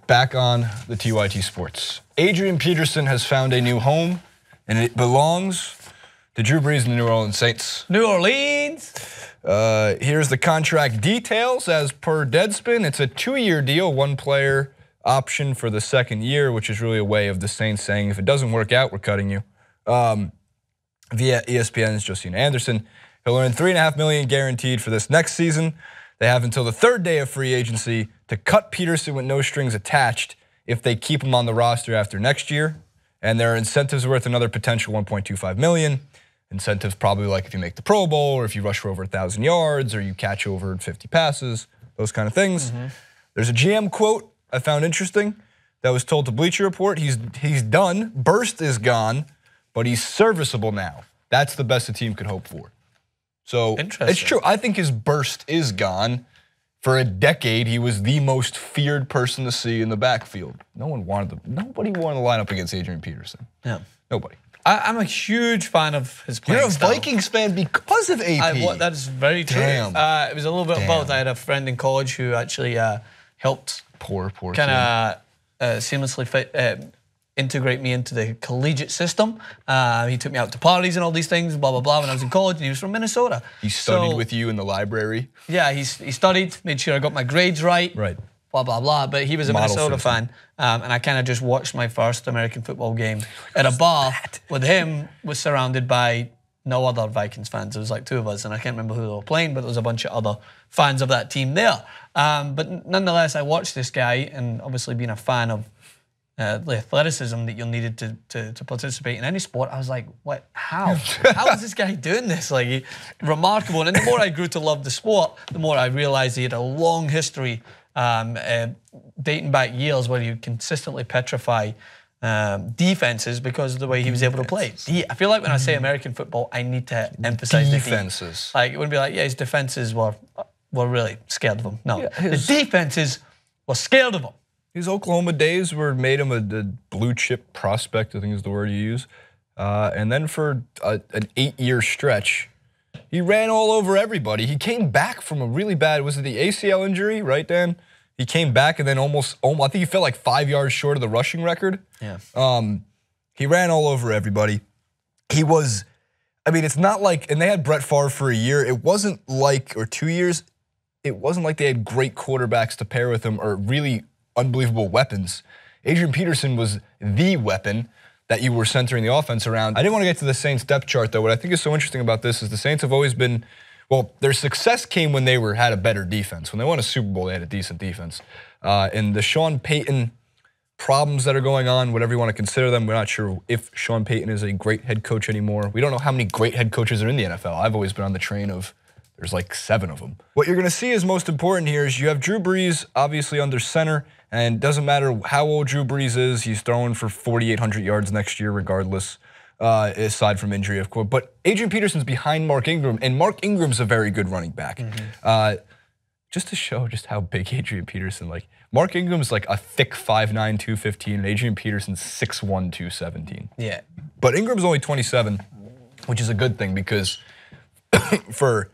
back on the TYT Sports. Adrian Peterson has found a new home, and it belongs to Drew Brees and the New Orleans Saints. New Orleans. Here's the contract details as per Deadspin. It's a 2-year deal, 1-player option for the 2nd year, which is really a way of the Saints saying, if it doesn't work out, we're cutting you. Via ESPN's Josina Anderson. He'll earn $3.5 million guaranteed for this next season. They have until the 3rd day of free agency to cut Peterson with no strings attached if they keep him on the roster after next year. And there are incentives worth another potential $1.25 million. Incentives probably like if you make the Pro Bowl or if you rush for over 1,000 yards or you catch over 50 passes, those kind of things. There's a GM quote I found interesting that was told to Bleacher Report. He's done. Burst is gone, but he's serviceable now. That's the best a team could hope for. So it's true. I think his burst is gone. For a decade, he was the most feared person to see in the backfield. Nobody wanted to line up against Adrian Peterson. Yeah. Nobody. I'm a huge fan of his playing You're a style. Vikings fan because of AP. That is very true. Damn. It was a little bit of both. I had a friend in college who actually helped Poor kind of seamlessly integrate me into the collegiate system. He took me out to parties and all these things, blah, blah, blah, when I was in college, and he was from Minnesota. He studied with you in the library? Yeah, he studied, made sure I got my grades right. Right. Blah, blah, blah. But he was a Minnesota citizen. fan, and I kind of just watched my first American football game at a bar with him, was surrounded by no other Vikings fans. It was like 2 of us, and I can't remember who they were playing, but there was a bunch of other fans of that team there. But nonetheless, I watched this guy, and obviously being a fan of the athleticism that you'll needed to participate in any sport, I was like, what? How? How is this guy doing this? Like, remarkable. And the more I grew to love the sport, the more I realized he had a long history, dating back years, where you consistently petrify defenses because of the way he was able to play. I feel like when I say American football, I need to emphasize defenses. Like, it wouldn't be like, yeah, his defenses were really scared of him. No, the defenses were scared of him. His Oklahoma days made him a blue chip prospect, I think is the word you use. And then for an 8-year stretch, he ran all over everybody. He came back from a really bad, was it the ACL injury, right, Dan? He came back and then almost I think he fell like 5 yards short of the rushing record. Yeah. He ran all over everybody. He was, I mean, it's not like, and they had Brett Favre for a year. It wasn't like, or 2 years, it wasn't like they had great quarterbacks to pair with him or really unbelievable weapons. Adrian Peterson was the weapon that you were centering the offense around. I didn't want to get to the Saints depth chart, though. What I think is so interesting about this is the Saints have always been, well, their success came when they had a better defense. When they won a Super Bowl, they had a decent defense. And the Sean Payton problems that are going on, whatever you want to consider them, we're not sure if Sean Payton is a great head coach anymore. We don't know how many great head coaches are in the NFL. I've always been on the train of there's like 7 of them. What you're going to see is most important here is you have Drew Brees obviously under center, and it doesn't matter how old Drew Brees is, he's throwing for 4,800 yards next year regardless, aside from injury, of course. But Adrian Peterson's behind Mark Ingram, and Mark Ingram's a very good running back. Just to show just how big Adrian Peterson, like Mark Ingram's like a thick 5'9", 215, and Adrian Peterson's 6'1", 217. Yeah. But Ingram's only 27, which is a good thing because for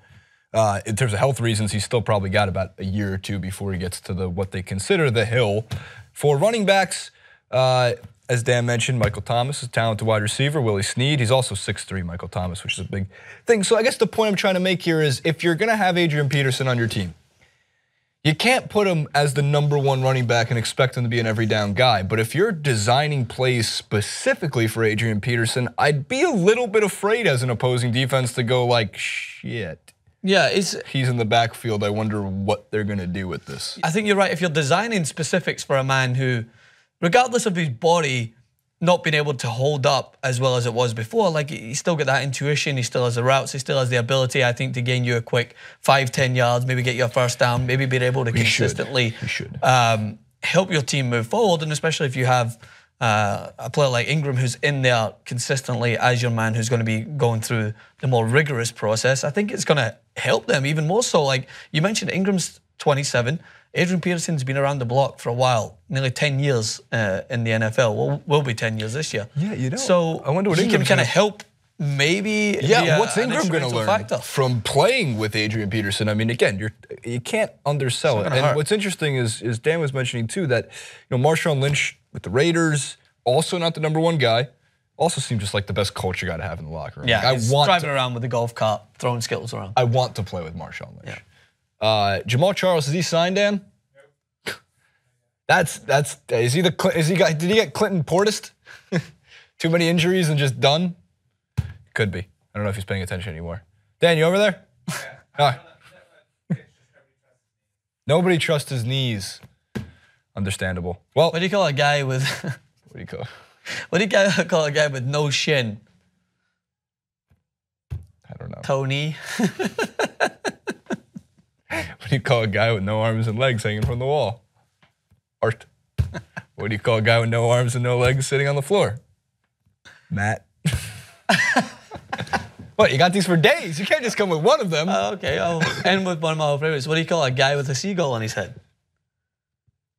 in terms of health reasons, he's still probably got about a year or 2 before he gets to what they consider the hill. For running backs, as Dan mentioned, Michael Thomas is a talented wide receiver. Willie Snead, he's also 6'3", Michael Thomas, which is a big thing. So I guess the point I'm trying to make here is if you're going to have Adrian Peterson on your team, you can't put him as the #1 running back and expect him to be an every down guy. But if you're designing plays specifically for Adrian Peterson, I'd be a little bit afraid as an opposing defense to go like, shit. Yeah, he's in the backfield. I wonder what they're going to do with this. I think you're right. If you're designing specifics for a man who, regardless of his body not being able to hold up as well as it was before, like he still got that intuition, he still has the routes, he still has the ability, I think, to gain you a quick 5-10 yards, maybe get you a first down, maybe be able to consistently help your team move forward, and especially if you have a player like Ingram who's in there consistently as your man who's going to be going through the more rigorous process, I think it's going to help them even more so. Like you mentioned, Ingram's 27. Adrian Peterson's been around the block for a while, nearly 10 years in the NFL. Will be 10 years this year. Yeah, you know. So I wonder what he can kind of help maybe. Yeah, what's Ingram going to learn factor from playing with Adrian Peterson? I mean, again, you can't undersell it. And what's interesting is Dan was mentioning too that Marshawn Lynch with the Raiders, also not the #1 guy, also seems just like the best culture guy to have in the locker room. Yeah, like, he's driving around with the golf cart, throwing Skittles around. I want to play with Marshawn Lynch. Yeah. Jamal Charles, is he signed, Dan? Did he get Clinton Portis? Too many injuries and just done? Could be. I don't know if he's paying attention anymore. Dan, you over there? Yeah. Nobody trusts his knees. Understandable. Well, what do you call a guy with? What do you call? What do you call a guy with no shin? I don't know. Tony. What do you call a guy with no arms and legs hanging from the wall? Art. What do you call a guy with no arms and no legs sitting on the floor? Matt. What, you got these for days? You can't just come with one of them. Okay, I'll end with one of my favorites. What do you call a guy with a seagull on his head?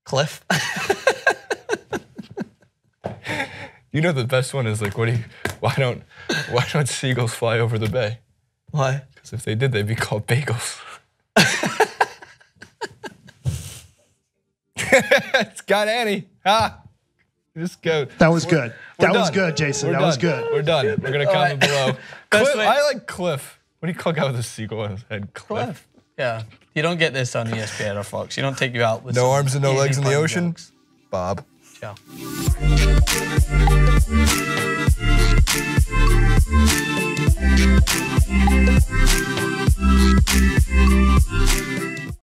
Cliff. You know the best one is like, why don't seagulls fly over the bay? Why? Because if they did, they'd be called bagels. It's got Annie. Just go. That was good. That was good, Jason. That was good. We're done. We're going to comment below. Cliff, I like Cliff. What do you call a guy with a seagull on his head? Cliff. Yeah. You don't get this on ESPN or Fox. You don't take you out with no arms and no legs in the ocean. Jokes. Bob. Ciao.